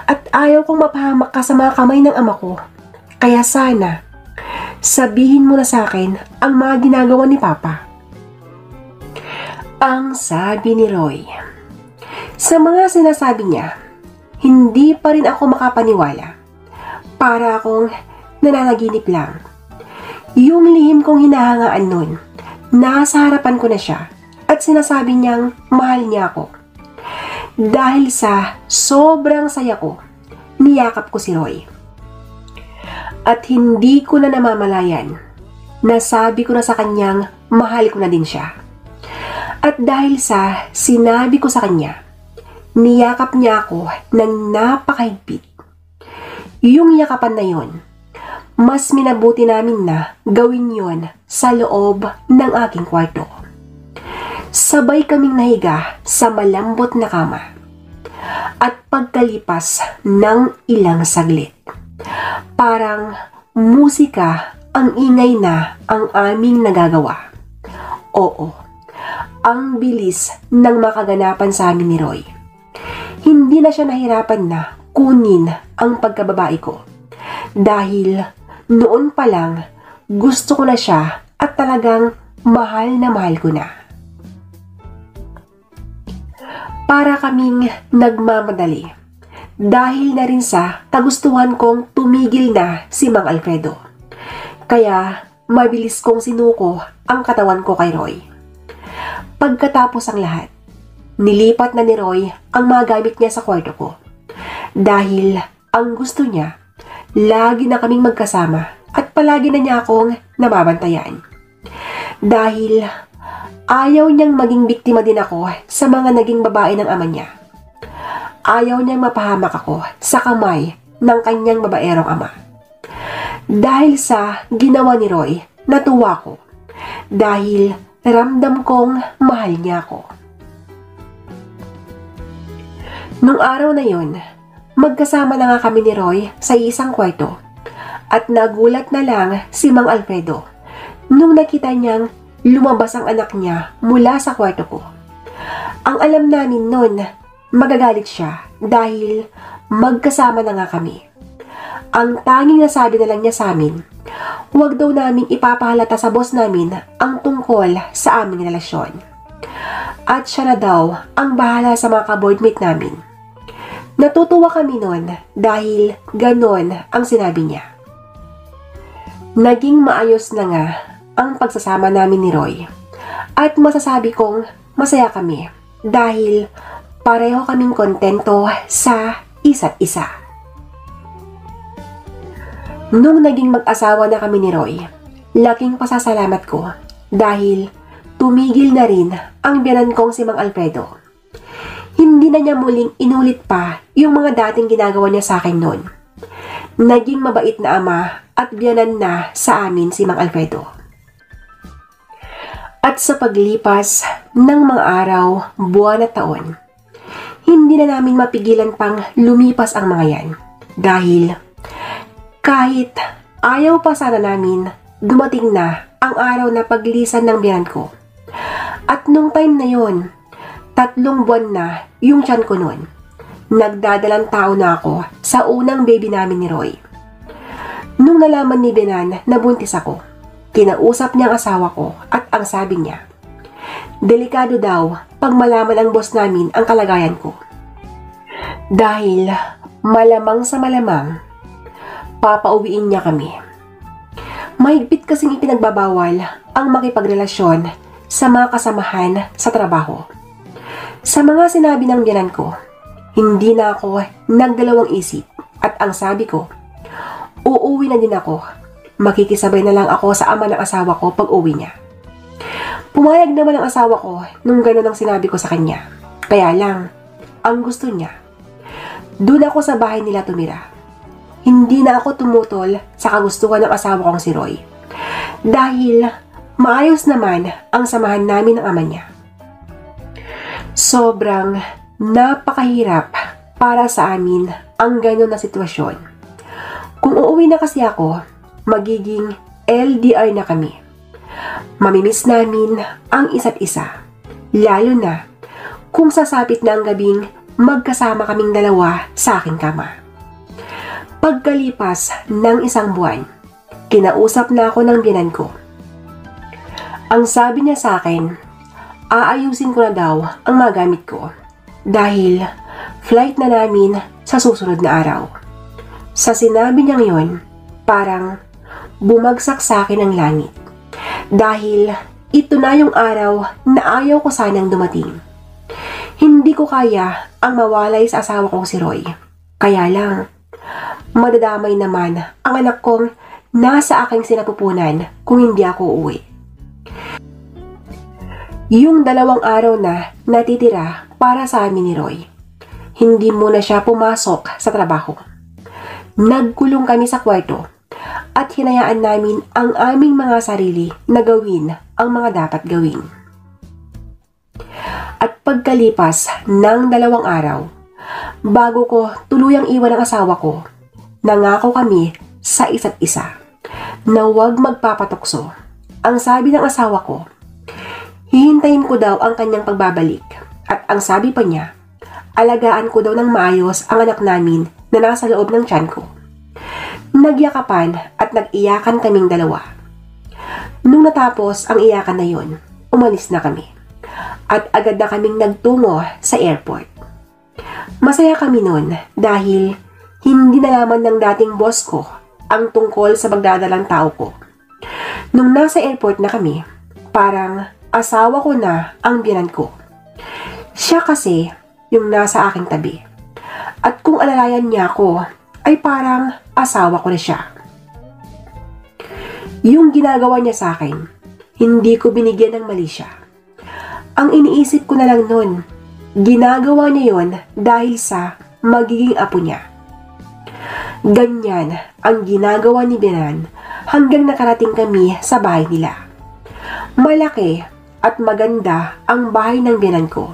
at ayaw kong mapahamak ka sa mga kamay ng ama ko. Kaya sana, sabihin mo na sa akin ang mga ginagawa ni Papa. Ang sabi ni Roy. Sa mga sinasabi niya, hindi pa rin ako makapaniwala. Para akong nananaginip lang. Yung lihim kong hinahangaan nun, nasa harapan ko na siya at sinasabi niyang mahal niya ako. Dahil sa sobrang saya ko, niyakap ko si Roy. At hindi ko na namamalayan, nasabi ko na sa kanyang mahal ko na din siya. At dahil sa sinabi ko sa kanya, niyakap niya ako ng napakahigpit. Yung yakapan na yon, mas minabuti namin na gawin yon sa loob ng aking kwarto. Sabay kaming nahiga sa malambot na kama. At pagkalipas ng ilang saglit, parang musika ang ingay na ang aming nagagawa. Oo, ang bilis ng makaganapan sa amin ni Roy. Hindi na siya nahirapan na kunin ang pagkababae ko. Dahil noon pa lang gusto ko na siya at talagang mahal na mahal ko na. Para kaming nagmamadali dahil na rin sa kagustuhan kong tumigil na si Mang Alfredo. Kaya mabilis kong sinuko ang katawan ko kay Roy. Pagkatapos ang lahat, nilipat na ni Roy ang mga gamit niya sa kwarto ko. Dahil ang gusto niya, lagi na kaming magkasama at palagi na niya akong nababantayan. Dahil ayaw niyang maging biktima din ako sa mga naging babae ng ama niya. Ayaw niyang mapahamak ako sa kamay ng kanyang babaerong ama. Dahil sa ginawa ni Roy, natuwa ko. Dahil ramdam kong mahal niya ako. Nung araw na yon, magkasama na nga kami ni Roy sa isang kwarto. At nagulat na lang si Mang Alfredo nung nakita niyang lumabas ang anak niya mula sa kwarto ko. Ang alam namin nun, magagalit siya dahil magkasama na nga kami. Ang tanging nasabi na lang niya sa amin, huwag daw naming ipapahalata sa boss namin ang tungkol sa aming relasyon. At siya na daw ang bahala sa mga ka-boardmate namin. Natutuwa kami nun dahil ganon ang sinabi niya. Naging maayos na nga ang pagsasama namin ni Roy. At masasabi kong masaya kami dahil pareho kaming kontento sa isa't isa. Nung naging mag-asawa na kami ni Roy, laking pasasalamat ko dahil tumigil na rin ang biyanan kong si Mang Alfredo. Hindi na niya muling inulit pa yung mga dating ginagawa niya sa akin noon. Naging mabait na ama at biyanan na sa amin si Mang Alfredo. At sa paglipas ng mga araw, buwan at taon, hindi na namin mapigilan pang lumipas ang mga yan. Dahil kahit ayaw pa sana namin, dumating na ang araw na paglisan ng biyanan ko. At nung time na yon, 3 buwan na yung tiyan ko noon. Nagdadalang tao na ako sa unang baby namin ni Roy. Nung nalaman ni Benan na buntis ako, kinausap niya ang asawa ko at ang sabi niya, delikado daw pag malaman ang boss namin ang kalagayan ko. Dahil malamang sa malamang, papauwiin niya kami. Mahigpit kasing ipinagbabawal ang makipagrelasyon sa mga kasamahan sa trabaho. Sa mga sinabi ng biyanan ko, hindi na ako nagdalawang isip at ang sabi ko, uuwi na din ako. Makikisabay na lang ako sa ama ng asawa ko pag uwi niya. Pumayag naman ang asawa ko nung gano'n ang sinabi ko sa kanya. Kaya lang, ang gusto niya, doon ako sa bahay nila tumira. Hindi na ako tumutol sa kagustuhan ng asawa kong si Roy. Dahil maayos naman ang samahan namin ng ama niya. Sobrang napakahirap para sa amin ang gano'n na sitwasyon. Kung uuwi na kasi ako, magiging LDR na kami. Mamimiss namin ang isa't isa. Lalo na kung sasapit na ang gabing magkasama kaming dalawa sa aking kama. Pagkalipas ng isang buwan, kinausap na ako ng biyanan ko. Ang sabi niya sa akin, aayusin ko na daw ang mga gamit ko dahil flight na namin sa susunod na araw. Sa sinabi niyang yon, parang bumagsak sa akin ang langit dahil ito na yung araw na ayaw ko sanang dumating. Hindi ko kaya ang mawalay sa asawa kong si Roy. Kaya lang, madadamay naman ang anak kong nasa aking sinapupunan kung hindi ako uuwi. Yung 2 araw na natitira para sa amin ni Roy, hindi muna siya pumasok sa trabaho. Nagkulong kami sa kwarto at hinayaan namin ang aming mga sarili na gawin ang mga dapat gawin. At pagkalipas ng 2 araw, bago ko tuluyang iwan ang asawa ko, nangako kami sa isa't isa na huwag magpapatukso. Ang sabi ng asawa ko, hihintayin ko daw ang kanyang pagbabalik at ang sabi pa niya, alagaan ko daw ng maayos ang anak namin na nasa loob ng tiyan ko. Nagyakapan at nag-iyakan kaming dalawa. Nung natapos ang iyakan na yon, umalis na kami at agad na kaming nagtungo sa airport. Masaya kami nun dahil hindi nalaman ng dating boss ko ang tungkol sa pagdadalang tao ko. Nung nasa airport na kami, parang asawa ko na ang biyanan ko. Siya kasi yung nasa aking tabi. At kung alalayan niya ako, ay parang asawa ko na siya. Yung ginagawa niya sa akin, hindi ko binigyan ng mali siya. Ang iniisip ko na lang nun, ginagawa niya yon dahil sa magiging apo niya. Ganyan ang ginagawa ni Binan hanggang nakarating kami sa bahay nila. Malaki at maganda ang bahay ng biyanan ko.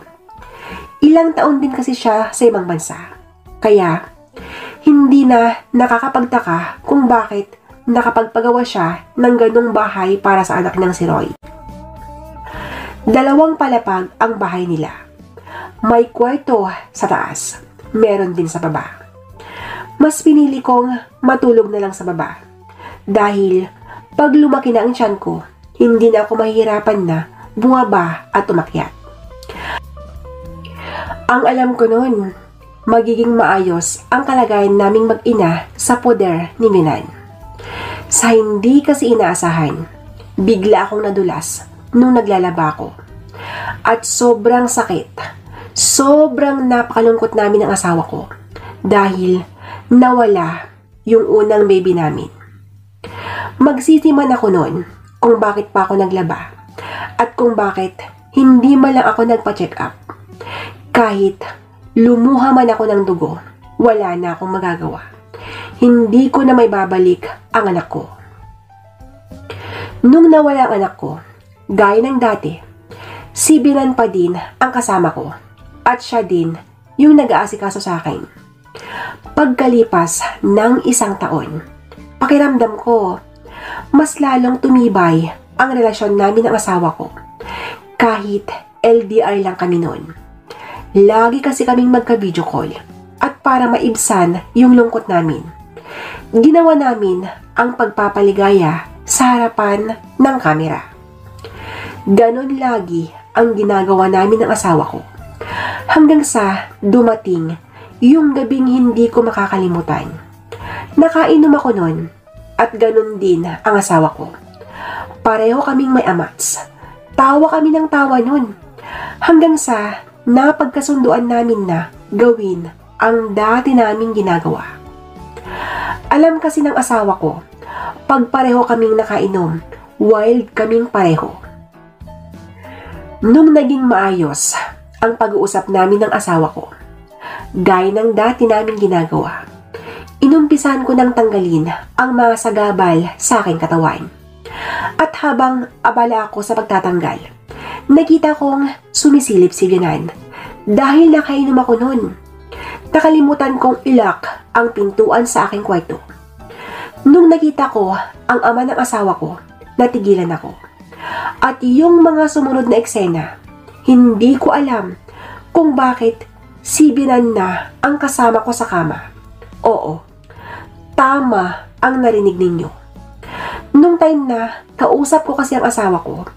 Ilang taon din kasi siya sa ibang bansa. Kaya, hindi na nakakapagtaka kung bakit nakapagpagawa siya ng ganong bahay para sa anak ng si Roy. 2 palapag ang bahay nila. May kwarto sa taas. Meron din sa baba. Mas pinili kong matulog na lang sa baba. Dahil pag lumaki na ang tiyan ko, hindi na ako mahihirapan na bumaba at umakyat. Ang alam ko noon, magiging maayos ang kalagayan naming mag-ina sa poder ni Minan. Sa hindi kasi inaasahan, bigla akong nadulas nung naglalaba ako. At sobrang sakit, sobrang napakalungkot namin ng asawa ko dahil nawala yung unang baby namin. Magsisiman ako noon kung bakit pa ako naglaba at kung bakit hindi man lang ako nagpa-check up. Kahit lumuha man ako ng dugo, wala na akong magagawa. Hindi ko na may babalik ang anak ko. Nung nawala ang anak ko, gaya ng dati, si Binan pa din ang kasama ko at siya din yung nag-aasikaso sa akin. Pagkalipas ng 1 taon, pakiramdam ko, mas lalong tumibay ang relasyon namin ng asawa ko. Kahit LDR lang kami noon. Lagi kasi kaming magka-video call at para maibsan yung lungkot namin, ginawa namin ang pagpapaligaya sa harapan ng kamera. Ganon lagi ang ginagawa namin ng asawa ko. Hanggang sa dumating yung gabing hindi ko makakalimutan. Nakainom ako noon at ganon din ang asawa ko. Pareho kaming may amats. Tawa kami ng tawa noon. Hanggang sa napagkasunduan namin na gawin ang dati naming ginagawa. Alam kasi ng asawa ko, pag pareho kaming nakainom, wild kaming pareho. Nung naging maayos ang pag-uusap namin ng asawa ko, gaya ng dati naming ginagawa, inumpisan ko ng tanggalin ang mga sagabal sa aking katawan. At habang abala ako sa pagtatanggal, nakita kong sumisilip si Bianan dahil nakainom ako noon. Nakalimutan kong ilak ang pintuan sa aking kwarto. Nung nakita ko ang ama ng asawa ko, natigilan ako. At yung mga sumunod na eksena, hindi ko alam kung bakit si Bianan na ang kasama ko sa kama. Oo, tama ang narinig ninyo. Nung time na kausap ko kasi ang asawa ko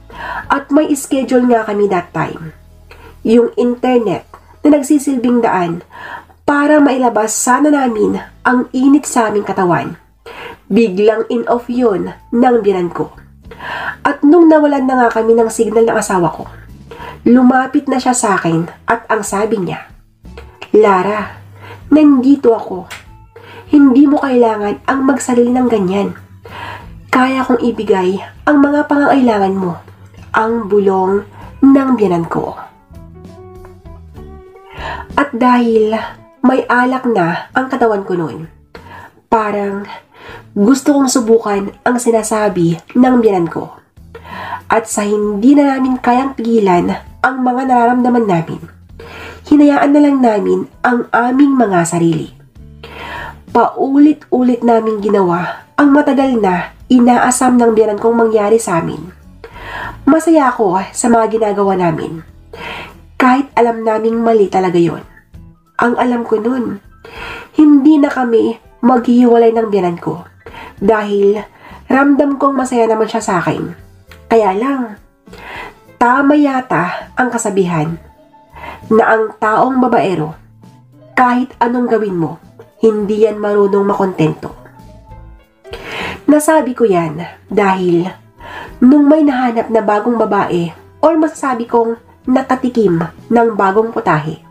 at may schedule nga kami that time. Yung internet na nagsisilbing daan para mailabas sana namin ang init sa aming katawan. Biglang in-off yun ng Bianan ko. At nung nawalan na nga kami ng signal ng asawa ko, lumapit na siya sa akin at ang sabi niya, "Lara, nandito ako. Hindi mo kailangan ang magsarili ng ganyan. Kaya kong ibigay ang mga pangangailangan mo." Ang bulong ng Bianan ko. At dahil may alak na ang katawan ko noon, parang gusto kong subukan ang sinasabi ng Bianan ko. At sa hindi na namin kayang pigilan ang mga nararamdaman namin, hinayaan na lang namin ang aming mga sarili. Paulit-ulit namin ginawa ang matagal na inaasam ng Bianan kong mangyari sa amin. Masaya ako sa mga ginagawa namin. Kahit alam naming mali talaga yon. Ang alam ko nun, hindi na kami maghihiwalay ng Bianan ko. Dahil ramdam kong masaya naman siya sa akin. Kaya lang, tama yata ang kasabihan na ang taong babaero, kahit anong gawin mo, hindi yan marunong makontento. Nasabi ko yan dahil nung may nahanap na bagong babae or masasabi kong nakatikim ng bagong putahe,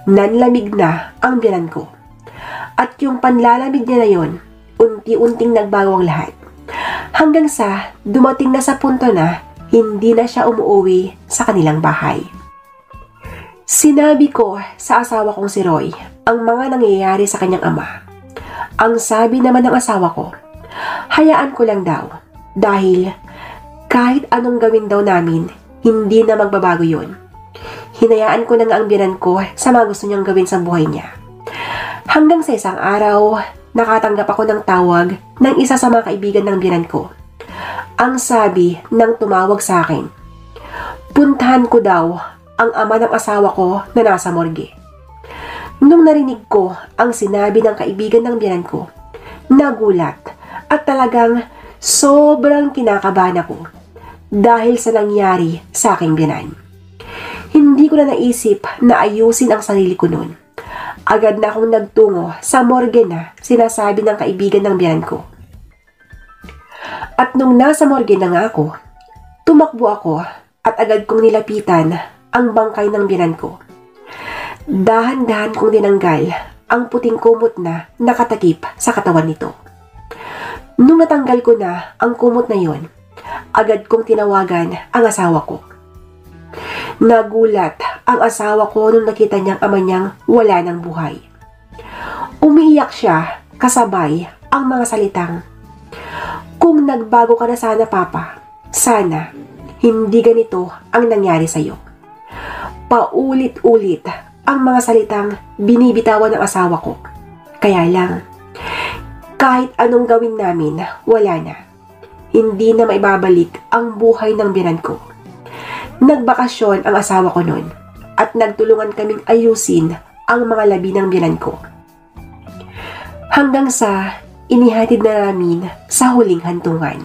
nanlamig na ang Bianan ko. At yung panlalamig niya na yon, unti-unting nagbago ang lahat. Hanggang sa dumating na sa punto na hindi na siya umuwi sa kanilang bahay. Sinabi ko sa asawa kong si Roy ang mga nangyayari sa kanyang ama. Ang sabi naman ng asawa ko, hayaan ko lang daw dahil kahit anong gawin daw namin, hindi na magbabago yon. Hinayaan ko na nga ang Bianan ko sa mga gusto niyang gawin sa buhay niya. Hanggang sa isang araw, nakatanggap ako ng tawag ng isa sa mga kaibigan ng Bianan ko. Ang sabi ng tumawag sa akin, puntahan ko daw ang ama ng asawa ko na nasa morgue. Nung narinig ko ang sinabi ng kaibigan ng Bianan ko, nagulat at talagang sobrang kinakabahan ako dahil sa nangyari sa aking Bianan. Hindi ko na naisip na ayusin ang sarili ko noon. Agad na akong nagtungo sa morgue na sinasabi ng kaibigan ng Bianan ko. At nung nasa morgue na nga ako, tumakbo ako at agad kong nilapitan ang bangkay ng Bianan ko. Dahan-dahan kong dinanggal ang puting kumot na nakatakip sa katawan nito. Nung natanggal ko na ang kumot na yon, agad kong tinawagan ang asawa ko. Nagulat ang asawa ko nung nakita niyang ama niyang wala ng buhay. Umiiyak siya kasabay ang mga salitang, "Kung nagbago ka na sana, Papa, sana hindi ganito ang nangyari sa'yo." Paulit-ulit ang mga salitang binibitawan ng asawa ko. Kaya lang, kahit anong gawin namin, wala na. Hindi na maibabalik ang buhay ng Bianan ko. Nagbakasyon ang asawa ko noon at nagtulungan kaming ayusin ang mga labi ng Bianan ko. Hanggang sa inihatid na namin sa huling hantungan.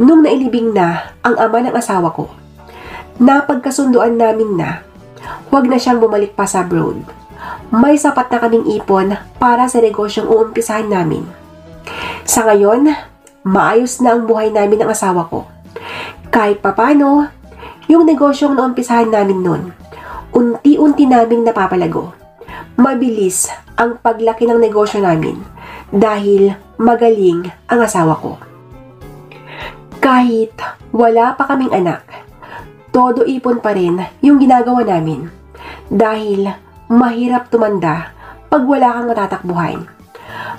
Nung nailibing na ang ama ng asawa ko, napagkasunduan namin na huwag na siyang bumalik pa sa abroad. May sapat na kaming ipon para sa negosyong uumpisahan namin. Sa ngayon, maayos na ang buhay namin ng asawa ko. Kahit papano, yung negosyong naumpisahan namin noon, unti-unti naming napapalago. Mabilis ang paglaki ng negosyo namin dahil magaling ang asawa ko. Kahit wala pa kaming anak, todo ipon pa rin yung ginagawa namin dahil mahirap tumanda pag wala kang matatakbuhan.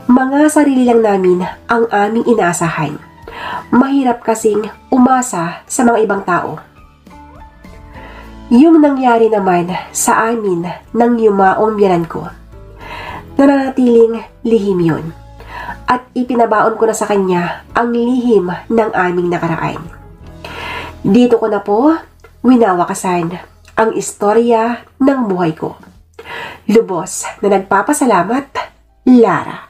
Mga sarili lang namin ang aming inaasahan. Mahirap kasing umasa sa mga ibang tao. Yung nangyari naman sa amin ng yumaong biyanan ko, nananatiling lihim yun. At ipinabaon ko na sa kanya ang lihim ng aming nakaraan. Dito ko na po winawakasan ang istorya ng buhay ko. Lubos na nagpapasalamat, Lara.